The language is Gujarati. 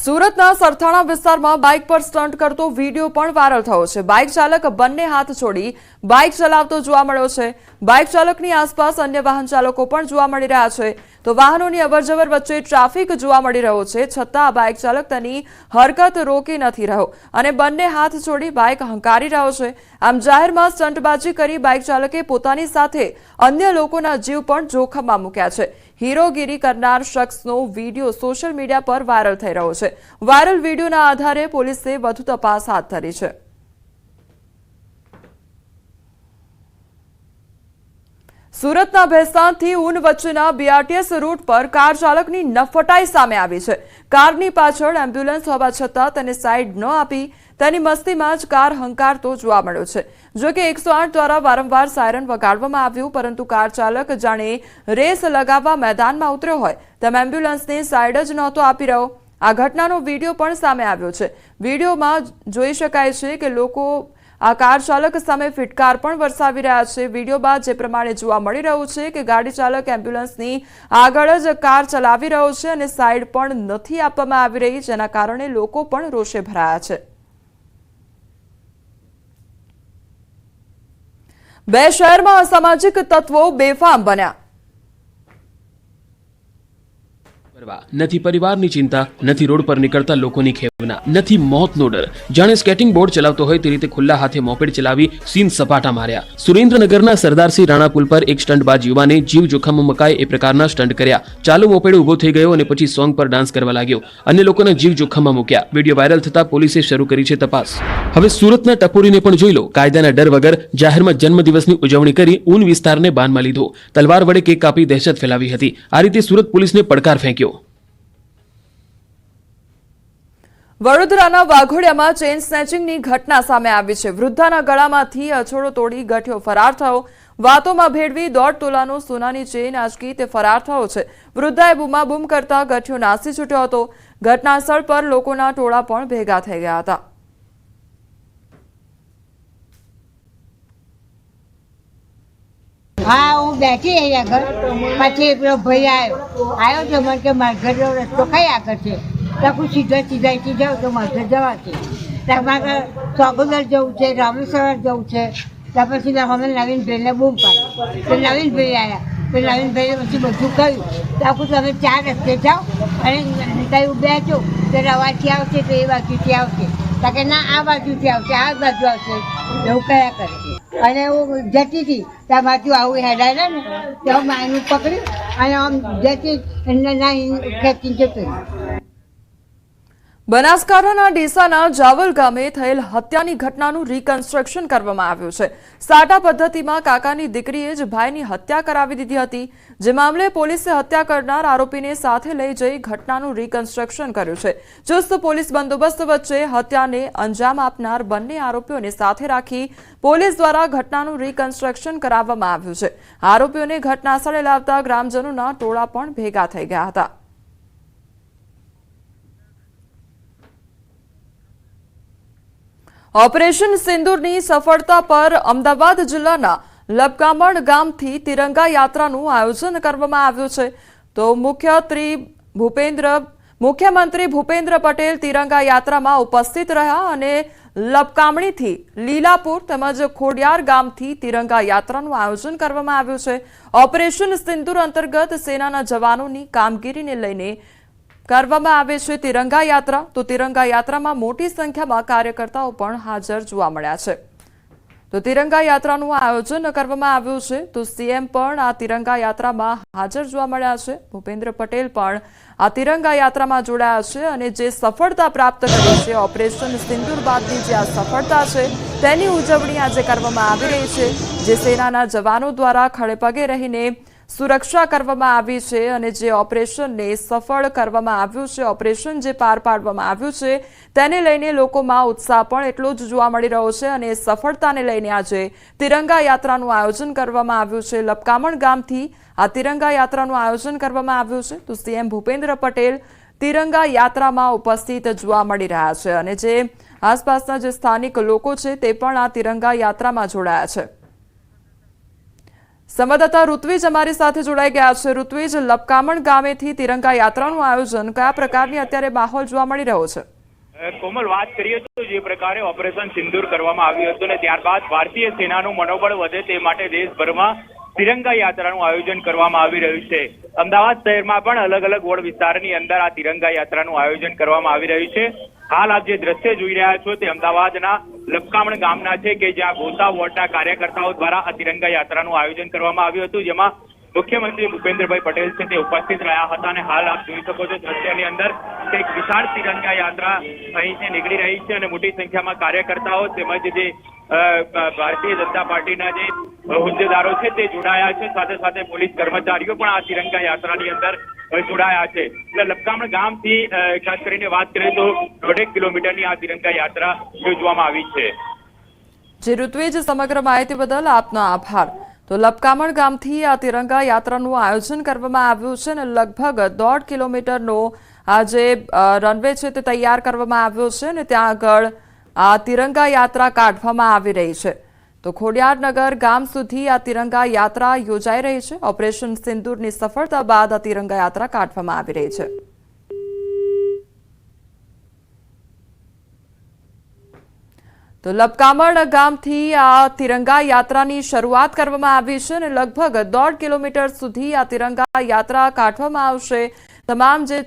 સુરતના સરથાણા વિસ્તારમાં બાઇક પર સ્ટન્ટ કરતો વિડીયો પણ વાયરલ થયો છે। બાઇક ચાલક બંને હાથ છોડી બાઇક ચલાવતો જોવા મળ્યો છે। બાઇક ચાલકની આસપાસ અન્ય વાહન ચાલકો પણ જોવા મળી રહ્યા છે, તો વાહનોની અવરજવર વચ્ચે ટ્રાફિક જોવા મળી રહ્યો છે, છતાં બાઇક ચાલક તેની હરકત રોકી નથી રહ્યો અને બંને હાથ છોડી બાઇક હંકારી રહ્યો છે। આમ જાહેરમાં સ્ટન્ટબાજી કરી બાઇક ચાલકે પોતાની સાથે અન્ય લોકોના જીવ પણ જોખમમાં મૂક્યા છે। હીરોગીરી કરનાર શખ્સનો વિડીયો સોશિયલ મીડિયા પર વાયરલ થઈ રહ્યો છે। વાયરલ વિડીયોના આધારે પોલીસે વધુ તપાસ હાથ ધરી છે। સુરતના ભેસ્તાનથી ઊન વચ્ચેના બીઆરટીએસ રૂટ પર કાર ચાલકની નફટાઈ સામે આવી છે। કારની પાછળ એમ્બ્યુલન્સ હોવા છતાં તેને સાઈડ ન આપી તેની મસ્તીમાં જ કાર હંકારતો જોવા મળ્યો છે। જો કે 108 દ્વારા વારંવાર સાયરન વગાડવામાં આવ્યું, પરંતુ કાર ચાલક જાણે રેસ લગાવવા મેદાનમાં ઉતર્યો હોય તેમ એમ્બ્યુલન્સને સાઈડ જ નહોતો આપી રહ્યો। આ ઘટનાનો વિડીયો પણ સામે આવ્યો છે। વિડીયોમાં જોઈ શકાય છે કે લોકો આ કાર ચાલક સામે ફિટકાર પણ વરસાવી રહ્યા છે। વિડીયો બાદ જે પ્રમાણે જોવા મળી રહ્યું છે કે ગાડી ચાલક એમ્બ્યુલન્સની આગળ જ કાર ચલાવી રહ્યો છે અને સાઈડ પણ નથી આપવામાં આવી રહી, જેના કારણે લોકો પણ રોષે ભરાયા છે। બે શહેરમાં અસામાજિક તત્વો બેફામ બન્યા। નથી પરિવારની ચિંતા, નથી રોડ પર નીકળતા લોકોની ખેવના, નથી મોતનો ડર। જાણે સ્કેટિંગ બોર્ડ ચલાવતો હોય તે રીતે ખુલ્લા હાથે મોપેડ ચલાવી સીન સપાટા માર્યા। સુરેન્દ્રનગરના સરદારસિંહ રાણા પુલ પર એક સ્ટન્ટબાજ યુવાને જીવ જોખમમાં મુકાય એ પ્રકારના સ્ટન્ટ કર્યા। ચાલુ મોપેડ ઉભો થઈ ગયો અને પછી સોંગ પર ડાન્સ કરવા લાગ્યો। અન્ય લોકોના જીવ જોખમમાં મૂક્યા। વિડીયો વાયરલ થતા પોલીસે શરૂ કરી છે તપાસ। હવે સુરતના ટપોરીને પણ જોઈ લો। કાયદાના ડર વગર જાહેરમાં જન્મદિવસની ઉજવણી કરી ઊન વિસ્તારને બાનમાં લીધો। તલવાર વડે કેક કાપી દહેશત ફેલાવી હતી। આ રીતે સુરત પોલીસને પડકાર ફેંક્યો। વડોદરાના વાઘોડિયામાં ચેઇન સ્નેચિંગની ઘટના સામે આવી છે। વૃદ્ધાના ગળામાંથી અછોડો તોડી ગઠિયો ફરાર થયો। વાતોમાં ભેળવી 1.5 તોલાનો સોનાની ચેઇન આંચકી તે ફરાર થયો છે। વૃદ્ધાએ બૂમાબૂમ કરતા ગઠિયો નાસી છૂટ્યો હતો। ઘટના સ્થળ પર લોકોના ટોળા પણ ભેગા થઈ ગયા હતા। हाँ हूँ बैठी है घर पीछे पेलो भाई आयो तो मन के मार घर रस्तो कई आकर छे तक सीधा सीधा जाओ तो मार घर जवा छे तक मारे सोगंदर जવું છે રામેશ્વર જવું છે ત્યાર પછી અમે નવીન ભાઈને બૂમ પાડી તો નવીન ભાઈ આવ્યા તો નવીન ભાઈએ પછી બધું કહ્યું તો તમે 4 રસ્તે જાઓ અને કઈ બેઠો તો રવાથી આવશે તો એ બાજુથી આવશે તો કે ના આ બાજુથી આવશે આ બાજુ આવશે એવું કયા કરે અને હું જતી હતી ત્યાં બાજુ આવું હેડાય ને તો માયનું પકડ્યું અને આમ જતી ના ખેંચી જતું। બનાસકાંઠાના ડીસાના જાવલ ગામે થયેલ હત્યાની ઘટનાનું રિકન્સ્ટ્રક્શન કરવામાં આવ્યું છે। સાટા પદ્ધતિમાં કાકાની દીકરીએ જ ભાઈની હત્યા કરાવી દીધી હતી, જે મામલે પોલીસે હત્યા કરનાર આરોપીને સાથે લઈ જઈ ઘટનાનું રિકન્સ્ટ્રક્શન કર્યું છે। ચુસ્ત પોલીસ બંદોબસ્ત વચ્ચે હત્યાને અંજામ આપનાર બંને આરોપીઓને સાથે રાખી પોલીસ દ્વારા ઘટનાનું રિકન્સ્ટ્રક્શન કરાવવામાં આવ્યું છે। આરોપીઓને ઘટનાસ્થળે લાવતા ગ્રામજનોના ટોળા પણ ભેગા થઈ ગયા હતા। ઓપરેશન સિંદૂરની સફળતા પર અમદાવાદ જિલ્લાના લબકામણ ગામથી તિરંગા યાત્રાનું આયોજન કરવામાં આવ્યું છે, તો મુખ્યમંત્રી ભૂપેન્દ્ર પટેલ તિરંગા યાત્રામાં ઉપસ્થિત રહ્યા અને લબકામણીથી લીલાપુર તેમજ ખોડિયાર ગામથી તિરંગા યાત્રાનું આયોજન કરવામાં આવ્યું છે। ઓપરેશન સિંદૂર અંતર્ગત સેનાના જવાનોની કામગીરીને લઈને કરવામાં આવે છે તિરંગા યાત્રા, તો તિરંગા યાત્રામાં મોટી સંખ્યામાં કાર્યકર્તાઓ પણ હાજર જોવા મળ્યા છે। તો તિરંગા યાત્રાનું આયોજન કરવામાં આવ્યું છે, તો સીએમ પણ આ તિરંગા યાત્રામાં હાજર જોવા મળ્યા છે। ભૂપેન્દ્ર પટેલ પણ આ તિરંગા યાત્રામાં જોડાયા છે અને જે સફળતા પ્રાપ્ત કરી છે, ઓપરેશન સિંદૂર બાદની જે આ સફળતા છે તેની ઉજવણી આજે કરવામાં આવી રહી છે, જે સેનાના જવાનો દ્વારા ખડેપગે રહીને સુરક્ષા કરવામાં આવી છે અને જે ઓપરેશનને સફળ કરવામાં આવ્યું છે, ઓપરેશન જે પાર પાડવામાં આવ્યું છે તેને લઈને લોકોમાં ઉત્સાહ પણ એટલો જ જોવા મળી રહ્યો છે અને સફળતાને લઈને આજે તિરંગા યાત્રાનું આયોજન કરવામાં આવ્યું છે। લબકામણ ગામથી આ તિરંગા યાત્રાનું આયોજન કરવામાં આવ્યું છે, તો સીએમ ભૂપેન્દ્ર પટેલ તિરંગા યાત્રામાં ઉપસ્થિત જોવા મળી રહ્યા છે અને જે આસપાસના જે સ્થાનિક લોકો છે તે પણ આ તિરંગા યાત્રામાં જોડાયા છે। સંવાદદાતા ઋત્વિજ અમારી સાથે જોડાઈ ગયા છે। ઋત્વિજ, લપકામણ ગામેથી તિરંગા યાત્રાનું આયોજન કયા પ્રકારની અત્યારે માહોલ જોવા મળી રહ્યો છે? કોમલ, વાત કરીએ તો જે પ્રકારે ઓપરેશન સિંદૂર કરવામાં આવ્યું હતું ને ત્યારબાદ ભારતીય સેનાનું મનોબળ વધે તે માટે દેશભરમાં તિરંગા યાત્રાનું આયોજન કરવામાં આવી રહ્યું છે। અમદાવાદ શહેરમાં પણ અલગ અલગ વોર્ડ વિસ્તારની અંદર આ તિરંગા યાત્રાનું આયોજન કરવામાં આવી રહ્યું છે। હાલ આપ જે દ્રશ્ય જોઈ રહ્યા છો તે અમદાવાદના લપકામણ ગામના છે કે જ્યાં ગોતા વોર્ડના કાર્યકર્તાઓ દ્વારા આ તિરંગા યાત્રાનું આયોજન કરવામાં આવ્યું હતું, જેમાં મુખ્યમંત્રી ભૂપેન્દ્રભાઈ પટેલ છે તે ઉપસ્થિત રહ્યા હતા અને હાલ આપ જોઈ શકો છો દ્રશ્યની અંદર એક વિશાળ તિરંગા યાત્રા અહીંથી નીકળી રહી છે અને મોટી સંખ્યામાં કાર્યકર્તાઓ તેમજ જે ભારતીય જનતા પાર્ટીના જે હોદ્દેદારો છે તે જોડાયા છે, સાથે સાથે પોલીસ કર્મચારીઓ પણ આ તિરંગા યાત્રાની અંદર જોડાયા છે। એટલે લપકામણ ગામથી ખાસ કરીને વાત કરીએ તો 1.5 કિલોમીટરની આ તિરંગા યાત્રા યોજવામાં આવી છે। જે ઋત્વિજ, સમગ્ર માહિતી બદલ આપનો આભાર। તો લપકામણ ગામથી આ તિરંગા યાત્રાનું આયોજન કરવામાં આવ્યું છે અને લગભગ 1.5 કિલોમીટરનો આ જે રનવે છે તે તૈયાર કરવામાં આવ્યો છે અને ત્યાં આગળ આ તિરંગા યાત્રા કાઢવામાં આવી રહી છે। તો ખોડિયારનગર ગામ સુધી આ તિરંગા યાત્રા યોજાઈ રહી છે। ઓપરેશન સિંદૂરની સફળતા બાદ આ તિરંગા યાત્રા કાઢવામાં આવી રહી છે। તો લપકામણ ગામથી આ તિરંગા યાત્રાની શરૂઆત કરવામાં આવી છે અને લગભગ 1.5 કિલોમીટર સુધી આ તિરંગા યાત્રા કાઢવામાં આવશે। તમામ જે